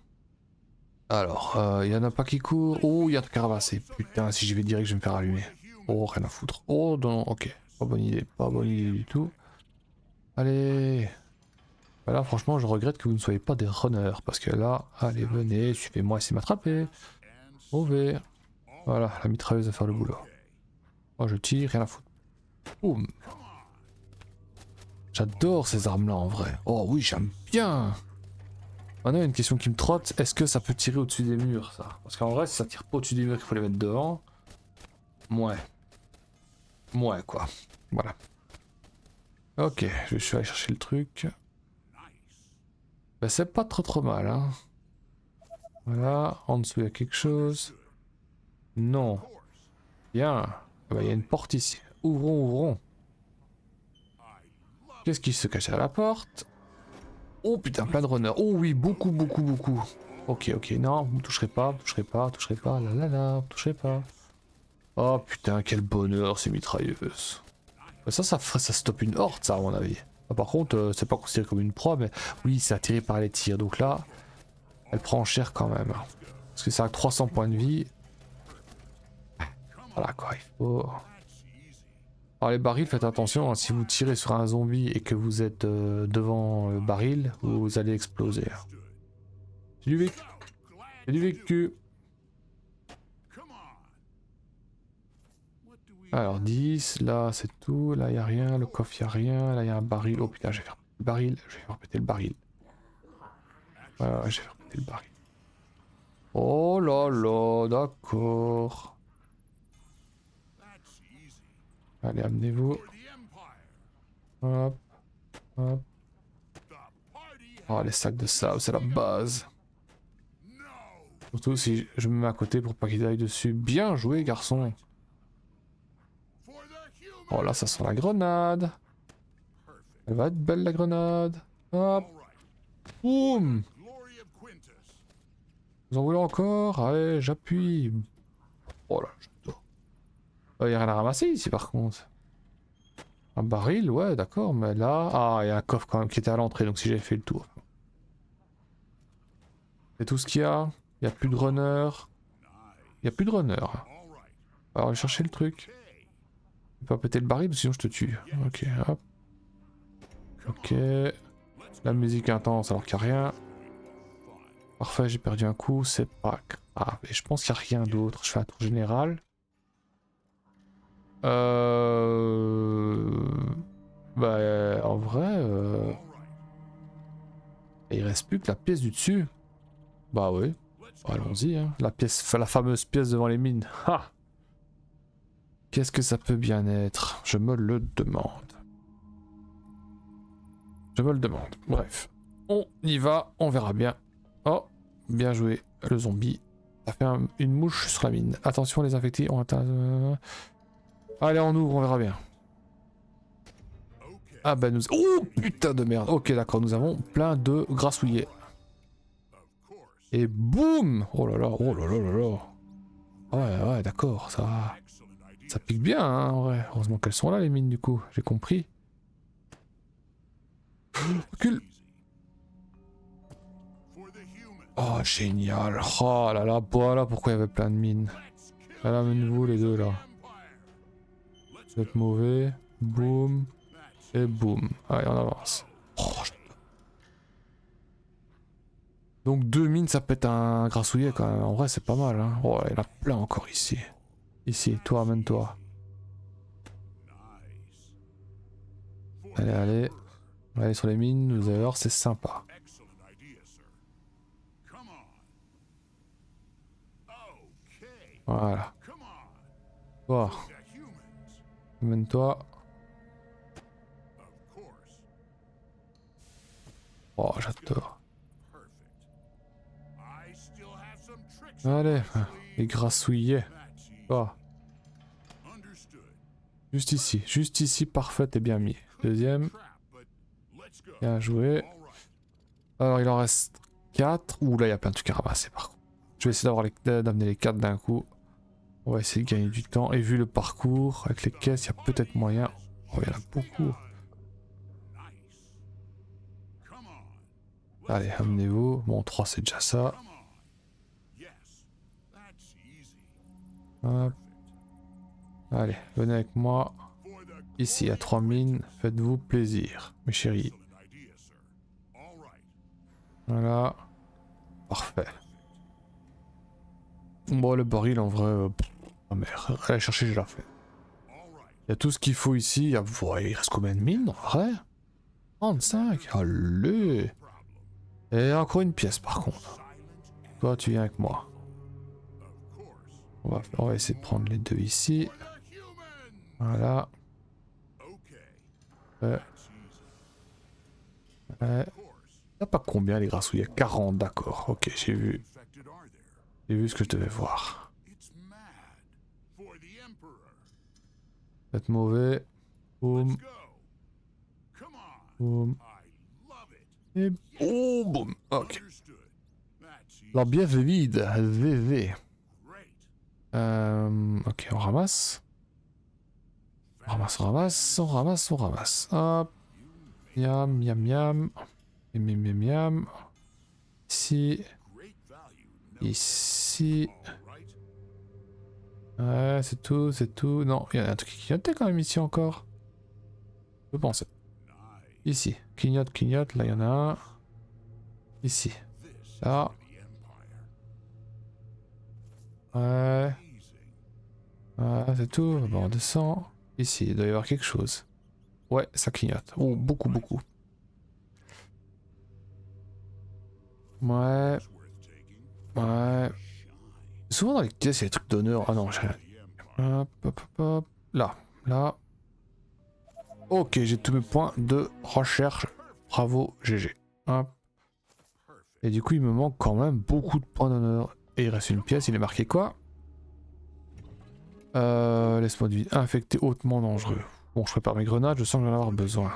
S1: Alors, il y en a pas qui courent. Oh, il y a un truc à ramasser. Putain, si j'y vais direct, je vais me faire allumer. Oh, rien à foutre. Oh, non, ok. Pas bonne idée, pas bonne idée du tout. Allez. Bah là, franchement, je regrette que vous ne soyez pas des runners. Parce que là, allez, venez, suivez-moi, essayez de m'attraper. Mauvais. Voilà, la mitrailleuse va faire le boulot. Oh, je tire, rien à foutre. Boum. J'adore ces armes-là en vrai. Oh oui, j'aime bien. Maintenant, il y a une question qui me trotte. Est-ce que ça peut tirer au-dessus des murs, ça? Parce qu'en vrai, si ça tire pas au-dessus des murs, qu'il faut les mettre devant. Ouais. Ouais, quoi. Voilà. Ok, je suis allé chercher le truc. Bah, c'est pas trop mal, hein. Voilà, en dessous, il y a quelque chose. Non. Bien. Ah bah, il y a une porte ici. Ouvrons, ouvrons. Qu'est-ce qui se cache à la porte? Oh putain, plein de runners. Oh oui, beaucoup, beaucoup, beaucoup. Ok, ok, non, vous me toucherez pas, toucherez pas, toucherez pas, là là là, toucherez pas. Oh putain, quel bonheur ces mitrailleuses. Ça stoppe une horde, ça, à mon avis. Ah, par contre, c'est pas considéré comme une proie, mais oui, c'est attiré par les tirs. Donc là, elle prend cher quand même. Parce que ça a 300 points de vie. Voilà quoi, il faut... Alors les barils, faites attention, hein, si vous tirez sur un zombie et que vous êtes devant le baril, vous allez exploser. J'ai du vécu. J'ai du vécu. Alors 10, là c'est tout, là il n'y a rien, le coffre il n'y a rien, là il y a un baril. Oh putain, je vais faire péter le baril, je vais faire péter le baril. Ouais, je vais faire péter le baril. Oh là là, d'accord. Allez, amenez-vous. Hop, hop. Oh, les sacs de sable, c'est la base. Surtout si je me mets à côté pour pas qu'il aille dessus. Bien joué, garçon. Oh là, ça sent la grenade. Elle va être belle, la grenade. Hop. Boum. Vous en voulez encore? Allez, j'appuie. Oh là, j'adore. Il n'y a rien à ramasser ici, par contre. Un baril, ouais, d'accord, mais là... Ah, il y a un coffre quand même qui était à l'entrée, donc si j'avais fait le tour. C'est tout ce qu'il y a. Il n'y a plus de runner. Il n'y a plus de runner. Alors, aller chercher le truc. Tu peux pas péter le baril, sinon je te tue. Ok, hop. Ok. La musique intense alors qu'il n'y a rien. Parfait, j'ai perdu un coup, c'est pas grave. Et je pense qu'il n'y a rien d'autre. Je fais un tour général. Bah, en vrai... Il reste plus que la pièce du dessus. Bah oui. Allons-y, hein. La fameuse pièce devant les mines. Ha! Qu'est-ce que ça peut bien être? Je me le demande. Je me le demande. Bref. On y va, on verra bien. Oh, bien joué, le zombie. Ça fait une mouche sur la mine. Attention, les infectés ont atteint... Allez, on ouvre, on verra bien. Ah bah nous... Oh putain de merde. Ok, d'accord, nous avons plein de grassouillets. Et boum! Oh là là, oh là là là là. Ouais, ouais, d'accord, ça pique bien, hein, en vrai. Heureusement qu'elles sont là, les mines, du coup. J'ai compris. Recule! Oh, génial. Oh là là, voilà pourquoi il y avait plein de mines. Allez, amène-vous, les deux, là. Vous êtes mauvais. Boum. Et boum. Allez, on avance. Oh, donc 2 mines, ça peut être un grassouillet, quand même. En vrai, c'est pas mal, hein. Oh, il y en a plein encore ici. Ici, toi, amène-toi. Allez, allez. Allez sur les mines, vous allez voir, c'est sympa. Voilà. Toi. Amène-toi. Oh, j'adore. Allez, les grassouillets. Oh. Juste ici, parfait et bien mis. Deuxième. Bien joué. Alors, il en reste 4. Ouh, là, il y a plein de trucs à ramasser par contre. Je vais essayer d'amener les 4 d'un coup. On va essayer de gagner du temps. Et vu le parcours, avec les caisses, il y a peut-être moyen. Oh, il y en a beaucoup. Allez, amenez-vous. Bon, 3 c'est déjà ça. Hop. Allez, venez avec moi. Ici, à 3 mines, faites-vous plaisir, mes chéris. Voilà. Parfait. Bon, le baril, en vrai... oh merde, allez chercher, je l'ai fait. Il y a tout ce qu'il faut ici. Il reste combien de mines, en vrai? 35. Allez. Et encore une pièce, par contre. Toi, tu viens avec moi. On va essayer de prendre les deux ici. Voilà. Ouais. Ouais. Il n'y a pas combien les grassouilles? Il y a 40, d'accord. Ok, j'ai vu. J'ai vu ce que je devais voir. Faites mauvais. Boum. Boum. Et boum, boum. Ok. Alors bien vide. VV. Ok, on ramasse. On ramasse, on ramasse, on ramasse, on ramasse. Hop. Miam, miam, miam. Miam, miam, miam. Ici. Ici. Ouais, c'est tout, c'est tout. Non, il y a un truc qui clignotait quand même ici encore. Je pensais. Ici. Clignote, clignote. Là, il y en a un. Ici. Là. Ouais. Ouais, c'est tout. Bon, on descend. Ici, il doit y avoir quelque chose. Ouais, ça clignote. Oh, beaucoup, beaucoup. Ouais. Ouais. Souvent dans les caisses, il y a des trucs d'honneur. Ah non, j'ai rien. Hop, hop, hop, hop. Là, là. Ok, j'ai tous mes points de recherche. Bravo, GG. Hop. Et du coup, il me manque quand même beaucoup de points d'honneur. Et il reste une pièce, il est marqué quoi? Laisse-moi de vie. Infecté hautement dangereux. Bon, je prépare mes grenades, je sens que j'en ai avoir besoin.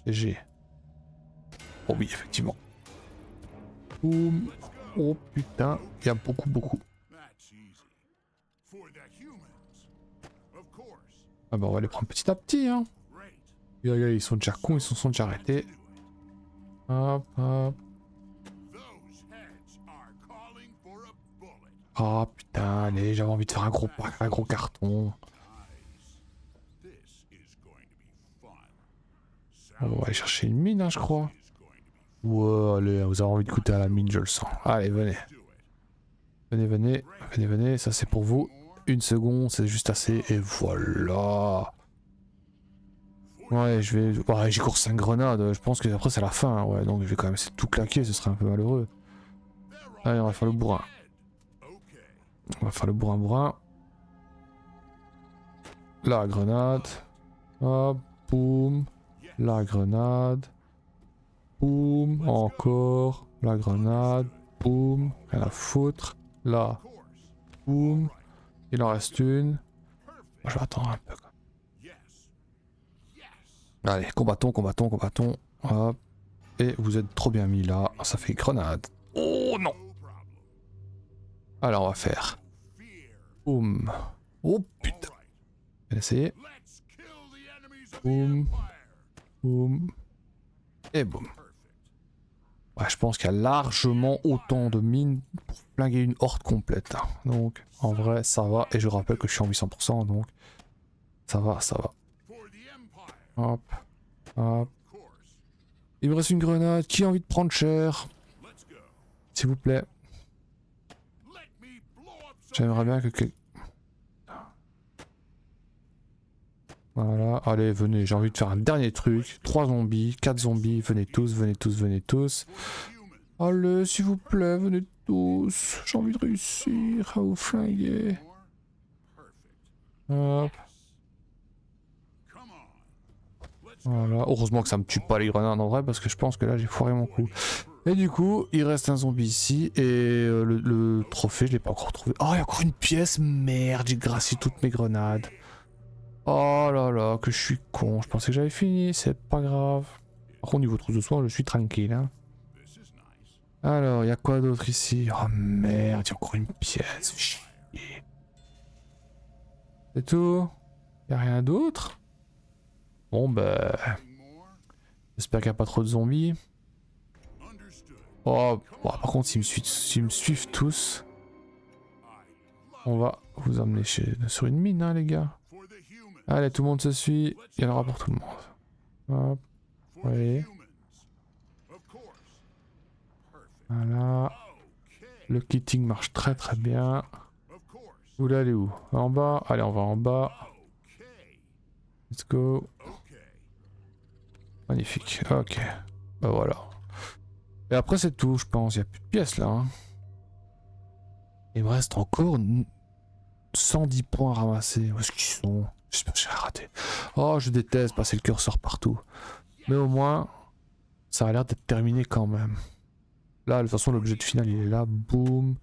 S1: GG. Oh oui, effectivement. Boum. Oh putain, il y a beaucoup, beaucoup. Ah bah on va les prendre petit à petit, hein. Regardez, ils sont déjà cons, ils se sont déjà arrêtés. Hop, hop. Oh putain, allez, j'avais envie de faire un gros carton. On va aller chercher une mine, hein, je crois. Ouais, allez, vous avez envie de goûter à la mine, je le sens. Allez, venez. Venez, venez, venez, venez, ça c'est pour vous. Une seconde, c'est juste assez, et voilà. Ouais, je vais... Ouais, j'ai cours 5 grenades, je pense que après c'est la fin, hein, ouais, donc je vais quand même essayer de tout claquer, ce serait un peu malheureux. Allez, on va faire le bourrin. On va faire le bourrin. La grenade. Hop, boum. La grenade. Boum, encore. La grenade. Boum. Rien à foutre. Là. Boum. Il en reste une. Je vais attendre un peu. Allez, combattons, combattons, combattons. Hop. Et vous êtes trop bien mis là. Ça fait grenade. Oh non. Alors on va faire. Boum. Oh putain. Je vais essayer. Boum. Boum. Et boum. Ouais, je pense qu'il y a largement autant de mines pour flinguer une horde complète. Hein. Donc, en vrai, ça va. Et je rappelle que je suis en 800%, donc ça va, ça va. Hop, hop. Il me reste une grenade. Qui a envie de prendre cher? S'il vous plaît. J'aimerais bien que... Voilà, allez, venez, j'ai envie de faire un dernier truc. 3 zombies, 4 zombies, venez tous, venez tous, venez tous. Allez, s'il vous plaît, venez tous. J'ai envie de réussir à vous flinguer. Hop. Voilà, heureusement que ça me tue pas les grenades en vrai, parce que je pense que là j'ai foiré mon coup. Et du coup, il reste un zombie ici, et le trophée, je l'ai pas encore trouvé. Oh, il y a encore une pièce, merde, j'ai gracié toutes mes grenades. Oh là là, que je suis con, je pensais que j'avais fini, c'est pas grave. Par contre, niveau trousse de soins, je suis tranquille. Hein. Alors, il y a quoi d'autre ici? Oh merde, il y a encore une pièce, chier. C'est tout? Il y a rien d'autre? Bon bah... J'espère qu'il n'y a pas trop de zombies. Oh, bon, par contre, s'ils me suivent tous, on va vous emmener sur une mine, hein, les gars. Allez, tout le monde se suit. Il y en aura pour tout le monde. Hop, oui. Voilà. Le kitting marche très très bien. Vous voulez aller où? En bas? Allez, on va en bas. Let's go. Magnifique. Ok. Bah voilà. Et après c'est tout, je pense. Il n'y a plus de pièces là. Hein. Il me reste encore 110 points à ramasser. Où est-ce qu'ils sont? J'espère que j'ai raté. Oh, je déteste passer le curseur partout. Mais au moins, ça a l'air d'être terminé quand même. Là, de toute façon, l'objet final, il est là. Boum.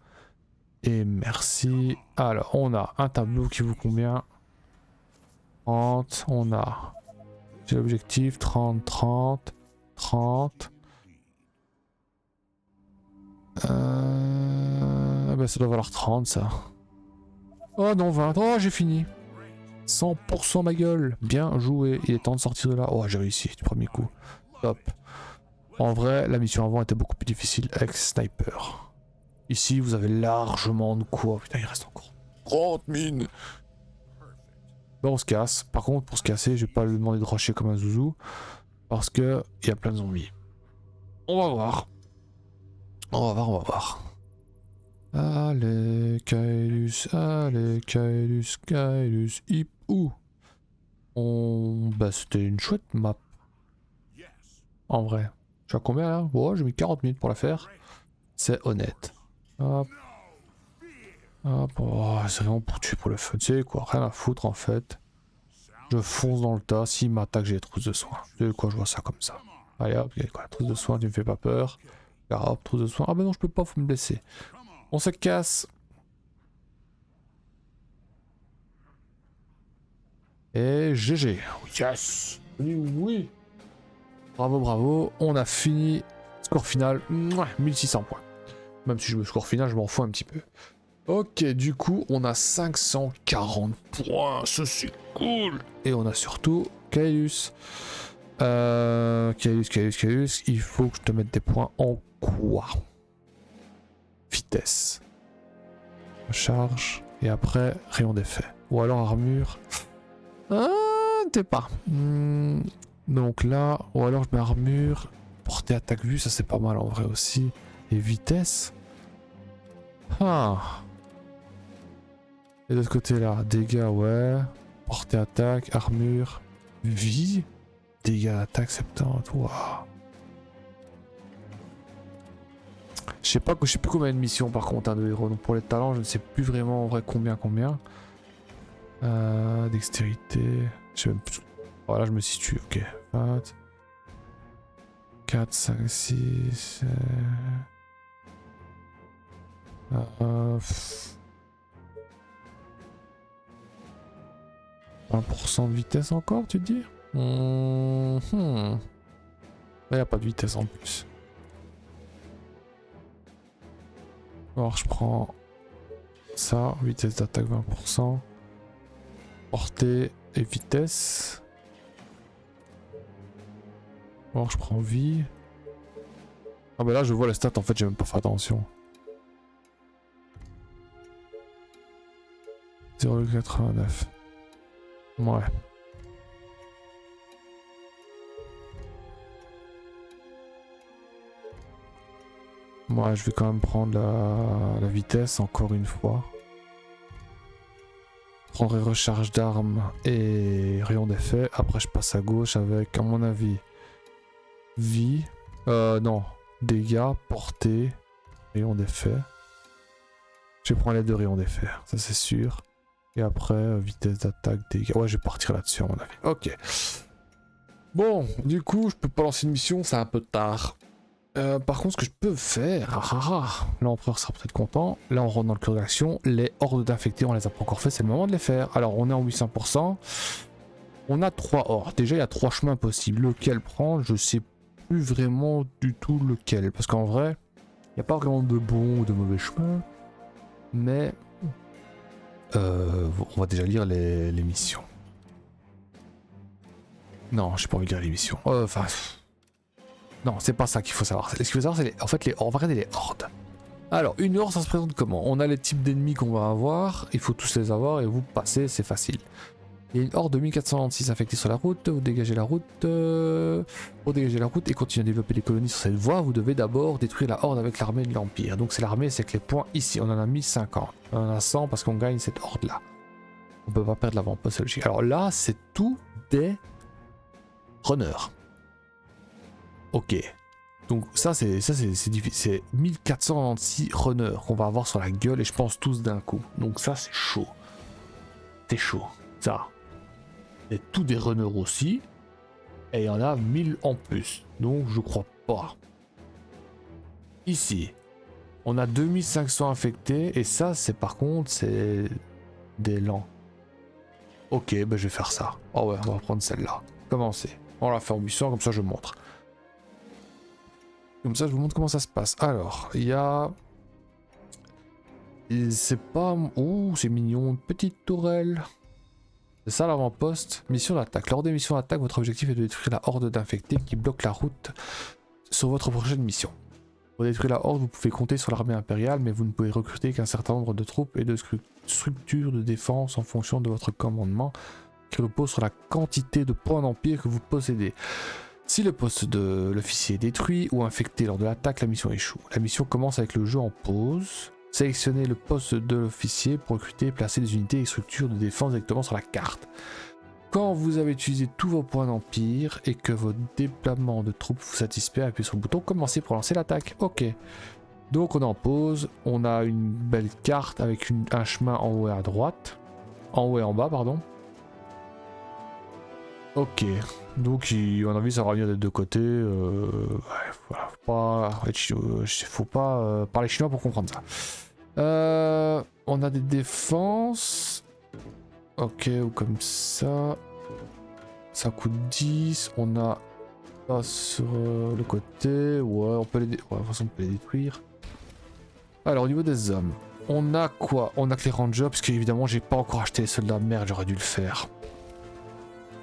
S1: Et merci. Alors, on a un tableau qui vaut combien? 30. On a... J'ai l'objectif. 30, 30, 30. Bah, ça doit valoir 30, ça. Oh non, 20. Oh, j'ai fini. 100% ma gueule. Bien joué. Il est temps de sortir de là. Oh, j'ai réussi du premier coup. Top. En vrai, la mission avant était beaucoup plus difficile avec Sniper. Ici, vous avez largement de quoi. Putain, il reste encore 30 mines. Bon, on se casse. Par contre, pour se casser, je vais pas lui demander de rusher comme un zouzou. Parce que il y a plein de zombies. On va voir. On va voir, on va voir. Allez, Kaelus, hip ou. Bah, c'était une chouette map. En vrai. Je suis à combien là? Oh, j'ai mis 40 minutes pour la faire. C'est honnête. Hop. Hop. Oh, c'est vraiment pour tuer pour le fun. Tu sais quoi, rien à foutre en fait. Je fonce dans le tas. S'il m'attaque, j'ai les trousses de soins. Tu sais quoi, je vois ça comme ça. Allez hop, quoi, la trousse de soins, tu me fais pas peur. Ah, hop, trousse de soins. Ah bah non, je peux pas, faut me blesser. On se casse. Et GG. Yes. Oui. Bravo, bravo. On a fini. Score final, 1600 points. Même si je me score final, je m'en fous un petit peu. Ok, du coup, on a 540 points. Ça, c'est cool. Et on a surtout Kaelus. Kaelus, il faut que je te mette des points en quoi? Vitesse. Charge. Et après, rayon d'effet. Ou alors armure. T'es pas. Donc là, ou alors je mets armure. Portée attaque vue, ça c'est pas mal en vrai aussi. Et vitesse. Ah. Et de l'autre côté là, dégâts, ouais. Portée attaque, armure, vie. Dégâts attaque 70. Waouh. Je sais plus combien de missions par contre hein, de héros. Donc pour les talents, je ne sais plus vraiment en vrai combien. Dextérité. Je sais même plus. Voilà, je me situe. Ok. 20. 4, 5, 6. 20% de vitesse encore, tu te dis? Là, il n'y a pas de vitesse en plus. Alors, je prends ça, vitesse d'attaque 20%. Portée et vitesse. Alors, je prends vie. Ah, bah là, je vois la stat, en fait, j'ai même pas fait attention. 0,89. Ouais. Moi, je vais quand même prendre la vitesse encore une fois. Prendre recharge d'armes et rayon d'effet. Après, je passe à gauche avec, à mon avis, vie. Non. Dégâts, portée, rayon d'effet. Je vais prendre les deux rayons d'effet, ça c'est sûr. Et après, vitesse d'attaque, dégâts. Ouais, je vais partir là-dessus à mon avis. Ok. Bon, du coup, je peux pas lancer une mission, c'est un peu tard. Par contre, ce que je peux faire, l'empereur sera peut-être content. Là, on rentre dans le cœur de l'action. Les hordes d'infectés, on les a pas encore fait, c'est le moment de les faire. Alors, on est en 800%. On a 3 hordes. Déjà, il y a 3 chemins possibles. Lequel prendre, je sais plus vraiment du tout lequel. Parce qu'en vrai, il n'y a pas vraiment de bon ou de mauvais chemin. Mais on va déjà lire les missions. Non, j'ai pas envie de lire les missions. Enfin. Non, c'est pas ça qu'il faut savoir. Ce qu'il faut savoir, c'est en fait, on va regarder les hordes. Alors, une horde, ça se présente comment? On a les types d'ennemis qu'on va avoir, il faut tous les avoir et vous passez, c'est facile. Il y a une horde de 1496 infectés sur la route, vous dégagez la route, pour dégager la route et continuer à développer des colonies sur cette voie, vous devez d'abord détruire la horde avec l'armée de l'Empire. Donc c'est l'armée, c'est que les points ici, on en a 1050, on en a 100 parce qu'on gagne cette horde là. On peut pas perdre l'avant-poste, c'est logique. Alors là, c'est tout des runners. Ok. Donc ça c'est difficile, c'est 1496 runners qu'on va avoir sur la gueule et je pense tous d'un coup. Donc ça c'est chaud. C'est chaud. Ça. Et tous des runners aussi. Et il y en a 1000 en plus. Donc je crois pas. Ici. On a 2500 infectés. Et ça c'est par contre c'est des lents. Ok, bah je vais faire ça. Oh ouais, on va prendre celle-là. Commencer. On la fait en 800 comme ça je montre. Comme ça je vous montre comment ça se passe. Alors, il y a... C'est pas... Ouh, c'est mignon. Une petite tourelle. C'est ça l'avant-poste. Mission d'attaque. Lors des missions d'attaque, votre objectif est de détruire la horde d'infectés qui bloque la route sur votre prochaine mission. Pour détruire la horde, vous pouvez compter sur l'armée impériale, mais vous ne pouvez recruter qu'un certain nombre de troupes et de structures de défense en fonction de votre commandement, qui repose sur la quantité de points d'empire que vous possédez. Si le poste de l'officier est détruit ou infecté lors de l'attaque, la mission échoue. La mission commence avec le jeu en pause. Sélectionnez le poste de l'officier pour recruter et placer des unités et structures de défense directement sur la carte. Quand vous avez utilisé tous vos points d'empire et que votre déploiement de troupes vous satisfait, appuyez sur le bouton commencer pour lancer l'attaque. Ok. Donc on est en pause, on a une belle carte avec un chemin en haut et à droite. En haut et en bas, pardon. Ok. Donc on a vu ça va venir des deux côtés. Ouais, voilà, faut pas parler chinois pour comprendre ça. On a des défenses. Ok, ou comme ça. Ça coûte 10. On a ça sur le côté. Ouais, on peut les, ouais, de toute façon, on peut les détruire. Alors, au niveau des hommes, on a quoi? On a que les rangers, parce qu'évidemment, j'ai pas encore acheté les soldats. Merde, j'aurais dû le faire.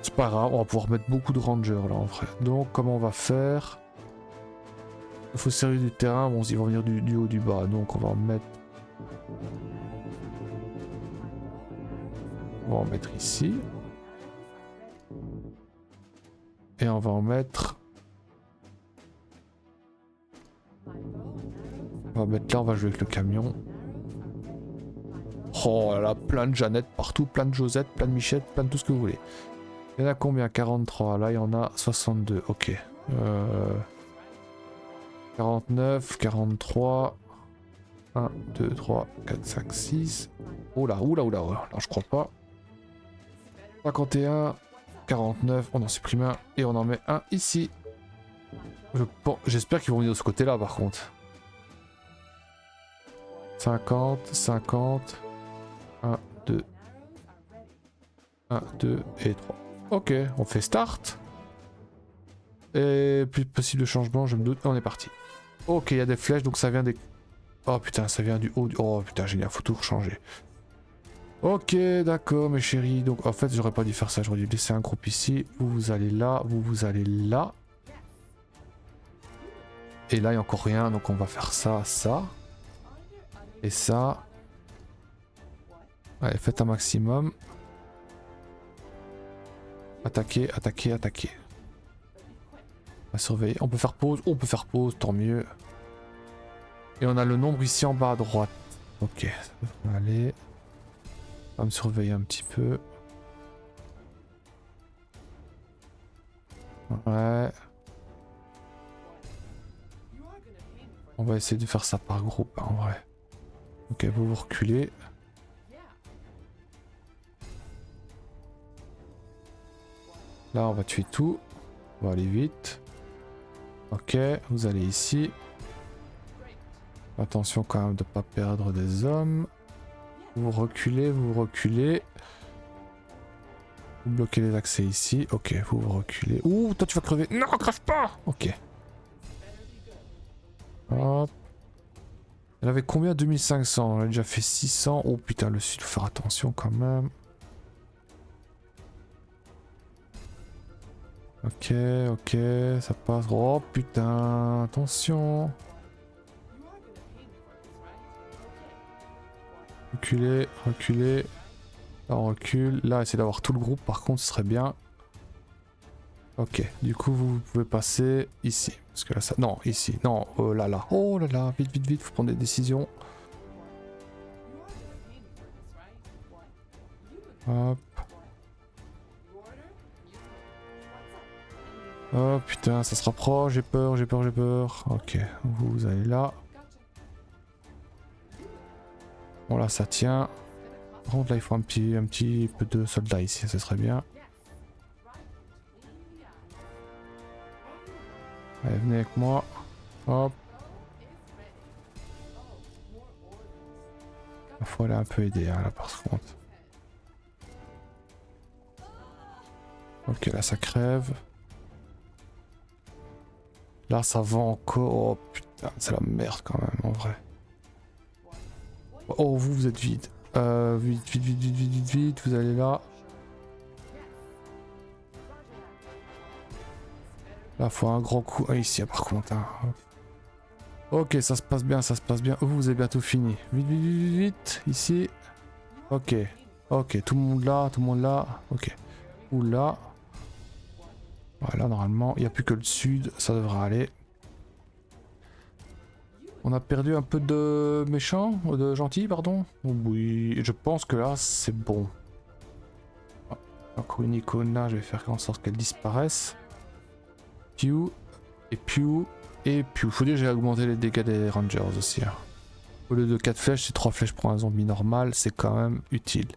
S1: C'est pas grave, on va pouvoir mettre beaucoup de rangers là en vrai. Donc comment on va faire? Il faut servir du terrain, bon ils vont venir du haut du bas, donc on va en mettre... On va en mettre ici. Et on va en mettre... On va mettre là, on va jouer avec le camion. Oh là là, plein de Jeannette partout, plein de Josette, plein de Michette, plein de tout ce que vous voulez. Il y en a combien? 43, là il y en a 62, ok. 49, 43, 1, 2, 3, 4, 5, 6. Oula, oula, oula, oula, non je crois pas. 51, 49, on en supprime un et on en met un ici. J'espère qu'ils vont venir de ce côté là par contre. 50, 50, 1, 2, 1, 2 et 3. Ok, on fait start. Et plus possible de changement, je me doute. On est parti. Ok, il y a des flèches, donc ça vient des... Oh putain, ça vient du haut. Oh putain, génial, faut tout changer. Ok, d'accord, mes chéris. Donc en fait, j'aurais pas dû faire ça. J'aurais dû laisser un groupe ici. Vous, vous allez là. Vous, vous allez là. Et là, il n'y a encore rien. Donc on va faire ça, ça. Et ça. Allez, faites un maximum. Attaquer, attaquer, attaquer. On va surveiller. On peut faire pause. On peut faire pause, tant mieux. Et on a le nombre ici en bas à droite. Ok, ça va aller. On va me surveiller un petit peu. Ouais. On va essayer de faire ça par groupe, en vrai. Ok, vous reculez. Là, on va tuer tout. On va aller vite. Ok, vous allez ici. Attention quand même de ne pas perdre des hommes. Vous reculez, vous reculez. Vous bloquez les accès ici. Ok, vous reculez. Ouh, toi tu vas crever. Non, crève pas. Ok. Hop. Elle avait combien? 2500. On a déjà fait 600. Oh putain, le sud, faut faire attention quand même. Ok, ok, ça passe. Oh putain, attention. Reculer, reculer. Là on recule. Là, essayer d'avoir tout le groupe par contre, ce serait bien. Ok, du coup vous pouvez passer ici. Parce que là ça... Non, ici. Non, là, là. Oh là là, vite, vite, vite, faut prendre des décisions. Hop. Oh putain, ça se rapproche, j'ai peur, j'ai peur, j'ai peur. Ok, vous allez là. Bon là ça tient. Par contre là il faut un petit peu de soldats ici, ça serait bien. Allez, venez avec moi. Hop. Il faut aller un peu aider hein, là par contre. Ok, là ça crève. Là ça va encore. Oh putain, c'est la merde quand même en vrai. Oh, vous êtes vide. Vite, vite, vite, vite, vite, vite, vite, vous allez là. Là, faut un grand coup. Ah, ici, par contre. Hein. Ok, ça se passe bien, ça se passe bien. Vous avez bientôt fini. Vite, vite, vite, vite, vite. Ici. Ok. Ok, tout le monde là, tout le monde là. Ok. Oula. Voilà, normalement, il n'y a plus que le sud. Ça devrait aller. On a perdu un peu de méchants, de gentils, pardon. Oui, je pense que là, c'est bon. Encore une icône là, je vais faire en sorte qu'elle disparaisse. Pew, et Pew, et Pew. Faut dire que j'ai augmenté les dégâts des Rangers aussi. Hein. Au lieu de 4 flèches, c'est 3 flèches pour un zombie normal, c'est quand même utile.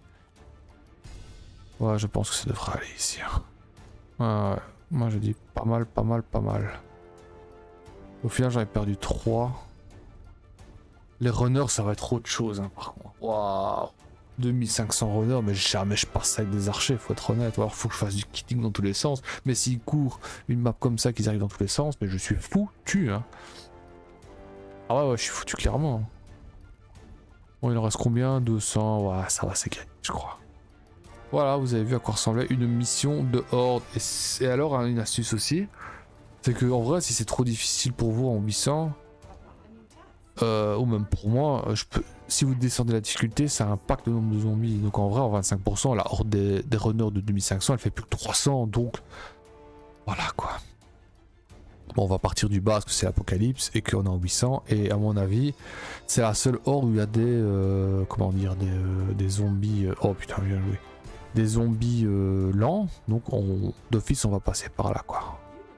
S1: Ouais, je pense que ça devrait aller ici. Hein. Ouais, moi je dis pas mal, pas mal, pas mal. Au final, j'en ai perdu 3. Les runners, ça va être autre chose, hein, par contre. Waouh! 2500 runners, mais jamais je passe avec des archers, faut être honnête. Ou alors faut que je fasse du kitting dans tous les sens. Mais s'ils courent une map comme ça, qu'ils arrivent dans tous les sens, mais je suis foutu, hein. Ah ouais, ouais, je suis foutu clairement. Bon, il en reste combien? 200, ouais, ça va, c'est gagné, je crois. Voilà, vous avez vu à quoi ressemblait une mission de horde. Et alors, hein, une astuce aussi, c'est que en vrai, si c'est trop difficile pour vous en 800, ou même pour moi, si vous descendez la difficulté, ça impacte le nombre de zombies. Donc en vrai, en 25%, la horde des runners de 2500, elle fait plus que 300. Donc voilà quoi. Bon, on va partir du bas parce que c'est l'Apocalypse et qu'on est en 800. Et à mon avis, c'est la seule horde où il y a des. Comment dire, des zombies. Oh putain, bien joué. Des zombies lents. Donc d'office, on va passer par là quoi.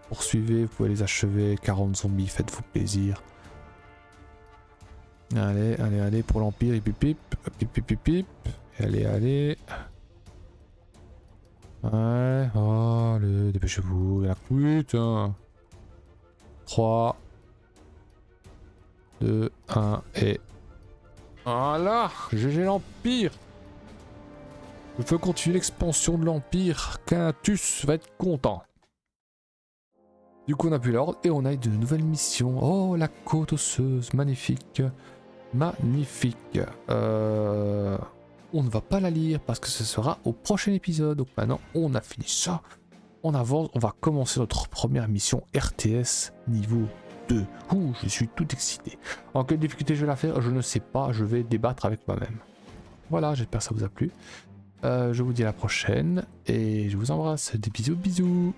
S1: Poursuivez, vous pouvez les achever. 40 zombies, faites-vous plaisir. Allez, allez, allez pour l'Empire, et pip pip, pip pip pip pip. Allez, allez. Ouais, oh, allez, dépêchez-vous, il y en a putain. 3, 2, 1, et... Voilà, GG l'Empire. Je veux continuer l'expansion de l'Empire, Quintus va être content. Du coup on a plus l'ordre et on a de nouvelles missions. Oh, la côte osseuse, magnifique. Magnifique. On ne va pas la lire parce que ce sera au prochain épisode. Donc maintenant, on a fini ça. On avance, on va commencer notre première mission RTS niveau 2. Ouh, je suis tout excité. En quelle difficulté je vais la faire, je ne sais pas. Je vais débattre avec moi-même. Voilà, j'espère que ça vous a plu. Je vous dis à la prochaine et je vous embrasse. Des bisous, bisous.